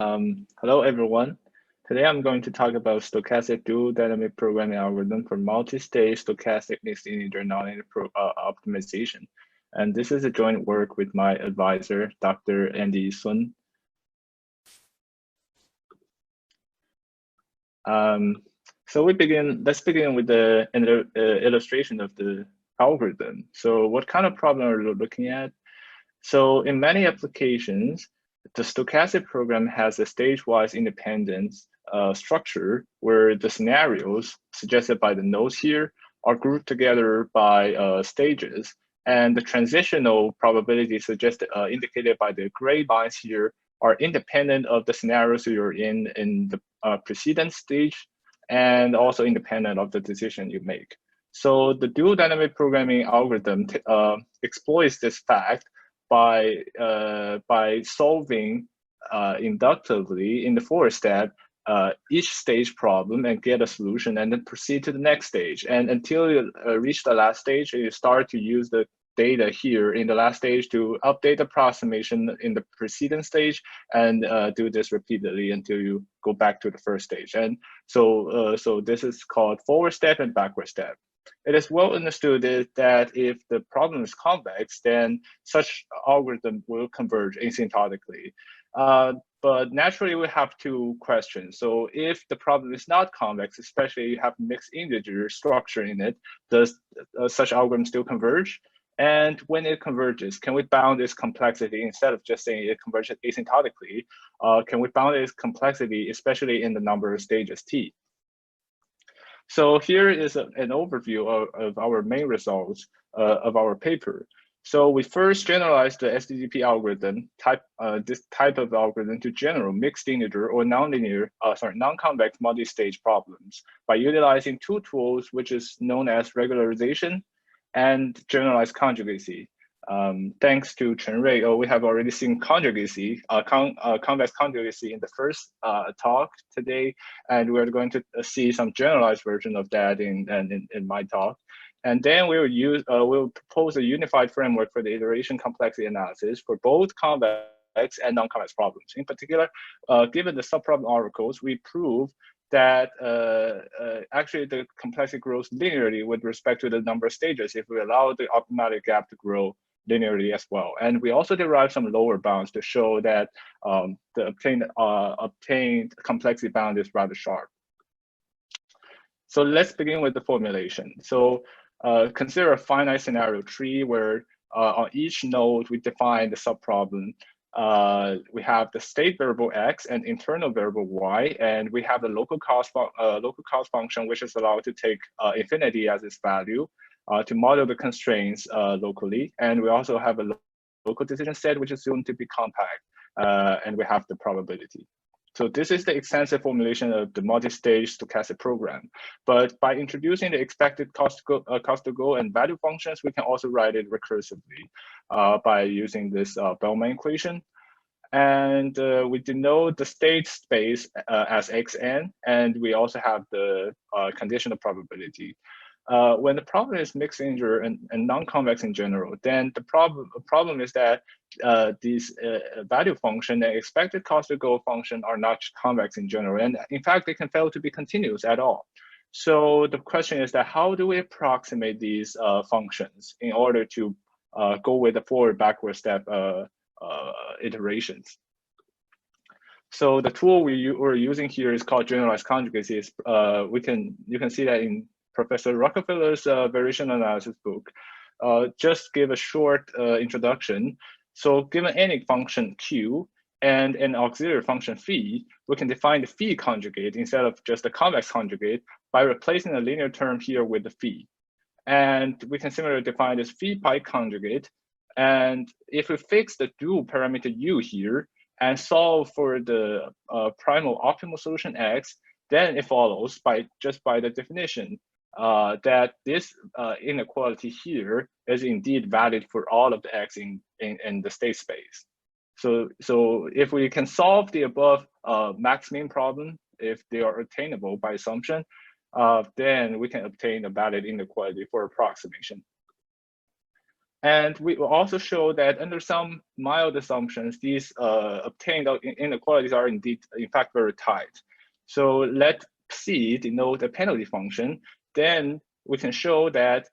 Hello, everyone. Today I'm going to talk about stochastic dual dynamic programming algorithm for multi-stage stochastic mixed integer nonlinear optimization. And this is a joint work with my advisor, Dr. Andy Sun. So let's begin with the illustration of the algorithm. So what kind of problem are we looking at? So in many applications, the stochastic program has a stage-wise independence structure where the scenarios suggested by the nodes here are grouped together by stages, and the transitional probability suggested indicated by the gray lines here are independent of the scenarios you're in the precedent stage, and also independent of the decision you make. So the dual dynamic programming algorithm exploits this fact by solving inductively in the forward step each stage problem and get a solution, and then proceed to the next stage. And until you reach the last stage, you start to use the data here in the last stage to update the approximation in the preceding stage, and do this repeatedly until you go back to the first stage. And so this is called forward step and backward step. It is well understood that if the problem is convex, then such algorithm will converge asymptotically. But naturally, we have two questions. So if the problem is not convex, especially you have mixed integer structure in it, does such algorithm still converge? And when it converges, can we bound its complexity instead of just saying it converges asymptotically? Can we bound its complexity, especially in the number of stages t? So here is an overview of our main results of our paper. So we first generalized the SDDP algorithm this type of algorithm to general mixed integer or non-convex multi-stage problems by utilizing two tools, which is known as regularization and generalized conjugacy. Thanks to Chen Rui, we have already seen conjugacy, convex conjugacy in the first talk today, and we're going to see some generalized version of that in my talk. And then we'll propose a unified framework for the iteration complexity analysis for both convex and non-convex problems. In particular, given the subproblem oracles, we prove that actually the complexity grows linearly with respect to the number of stages if we allow the optimality gap to grow linearly as well. And we also derive some lower bounds to show that the obtained complexity bound is rather sharp. So let's begin with the formulation. So consider a finite scenario tree where on each node we define the subproblem. We have the state variable x and internal variable y, and we have the local cost function, which is allowed to take infinity as its value to model the constraints locally. And we also have a local decision set, which is assumed to be compact, and we have the probability. So this is the extensive formulation of the multi-stage stochastic program. But by introducing the expected cost to go and value functions, we can also write it recursively by using this Bellman equation. And we denote the state space as xn, and we also have the conditional probability. When the problem is mixed integer and non-convex in general, then the problem is that these value function and expected cost to go function are not convex in general. And in fact, they can fail to be continuous at all. So the question is that how do we approximate these functions in order to go with the forward-backward step iterations? So the tool we're using here is called generalized conjugacy. You can see that in Professor Rockefeller's variation analysis book. Just give a short introduction. So given any function q and an auxiliary function phi, we can define the phi conjugate instead of just the convex conjugate by replacing the linear term here with the phi. And we can similarly define this phi pi conjugate. And if we fix the dual parameter u here and solve for the primal optimal solution x, then it follows just by the definition that this inequality here is indeed valid for all of the x in the state space. So if we can solve the above max-min problem, if they are attainable by assumption, then we can obtain a valid inequality for approximation. And we will also show that under some mild assumptions, these obtained inequalities are in fact very tight. So let C denote a penalty function. Then we can show that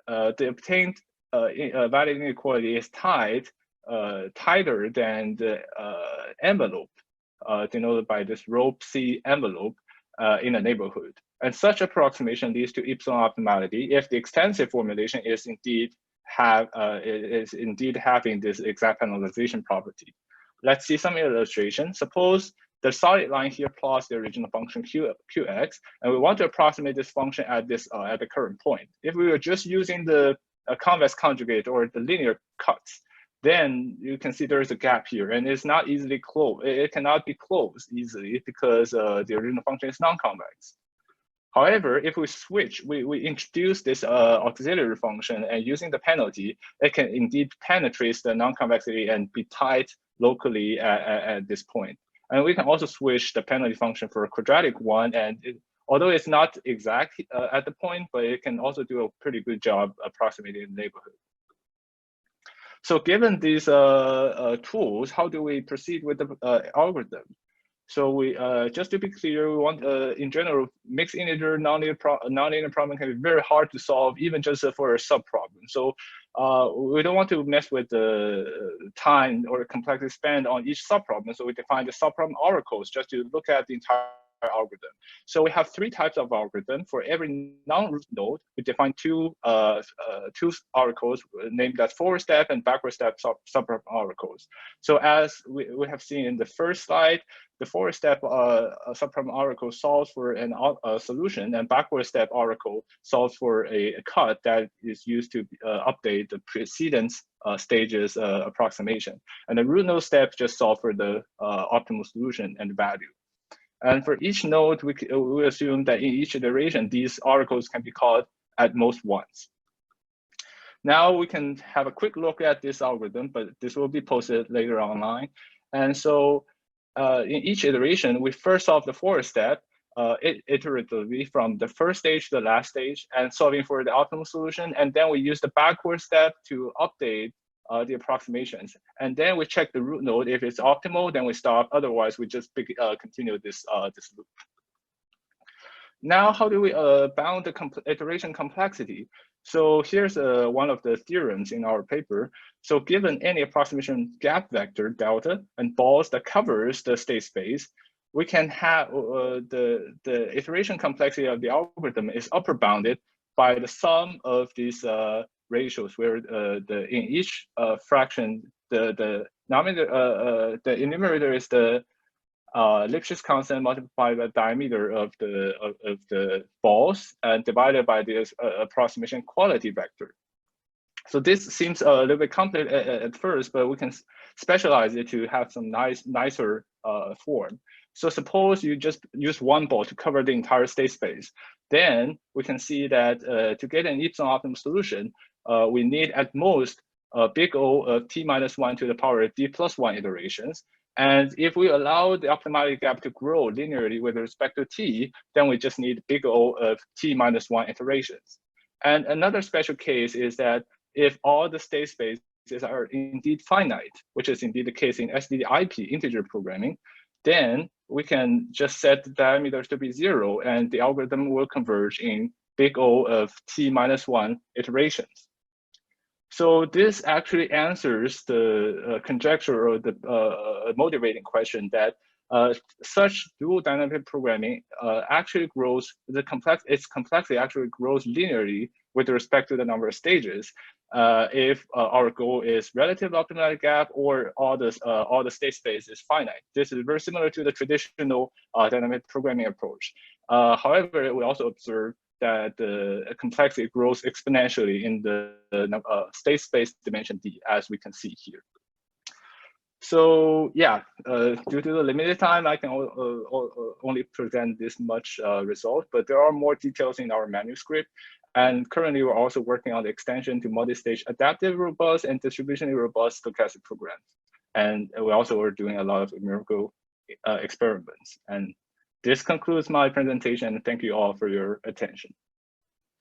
the obtained valid inequality is tighter than the envelope denoted by this rho C envelope in a neighborhood. And such approximation leads to epsilon optimality if the extensive formulation is indeed having this exact penalization property. Let's see some illustration. Suppose the solid line here plots the original function qx, and we want to approximate this function at the current point. If we were just using the convex conjugate or the linear cuts, then you can see there is a gap here, and it's not easily closed. It cannot be closed easily because the original function is non-convex. However, if we switch, we introduce this auxiliary function, and using the penalty, it can indeed penetrate the non-convexity and be tight locally at this point. And we can also switch the penalty function for a quadratic one, and although it's not exact at the point, but it can also do a pretty good job approximating the neighborhood. So given these tools, how do we proceed with the algorithm? So we just to be clear, we want in general mixed integer nonlinear problem can be very hard to solve, even just for a subproblem. So we don't want to mess with the time or complexity spent on each subproblem. So we define the subproblem oracles just to look at the entire algorithm. So we have three types of algorithm. For every non-root node, we define two oracles named as forward step and backward step subproblem oracles. So as we have seen in the first slide, the forward step subproblem oracle solves for a solution, and backward step oracle solves for a cut that is used to update the precedence stages approximation. And the root node steps just solve for the optimal solution and value. And for each node, we assume that in each iteration, these oracles can be called at most once. Now we can have a quick look at this algorithm, but this will be posted later online. And so in each iteration, we first solve the forward step iteratively from the first stage to the last stage and solving for the optimal solution. And then we use the backward step to update the approximations. And then we check the root node. If it's optimal, then we stop. Otherwise, we just continue this loop. Now, how do we bound the iteration complexity? So here's one of the theorems in our paper. So given any approximation gap vector delta and balls that covers the state space, we can have the iteration complexity of the algorithm is upper bounded by the sum of these ratios, where in each fraction, the enumerator is the Lipschitz constant multiplied by the diameter of the balls and divided by this approximation quality vector. So this seems a little bit complicated at first, but we can specialize it to have some nicer form. So suppose you just use one ball to cover the entire state space. Then we can see that to get an epsilon optimal solution, we need at most big O of t minus 1 to the power of d plus 1 iterations. And if we allow the optimality gap to grow linearly with respect to t, then we just need big O of t minus 1 iterations. And another special case is that if all the state spaces are indeed finite, which is indeed the case in SDIP integer programming, then we can just set the diameters to be 0, and the algorithm will converge in big O of t minus 1 iterations. So this actually answers the conjecture or the motivating question that such dual dynamic programming actually grows, its complexity actually grows linearly with respect to the number of stages if our goal is relative optimality gap or all the state space is finite. This is very similar to the traditional dynamic programming approach. However, we also observe that the complexity grows exponentially in the state space dimension D, as we can see here. So yeah, due to the limited time, I can only present this much result, but there are more details in our manuscript. And currently, we're also working on the extension to multi-stage adaptive robust and distributionally robust stochastic programs. And we also are doing a lot of numerical experiments. And this concludes my presentation. Thank you all for your attention.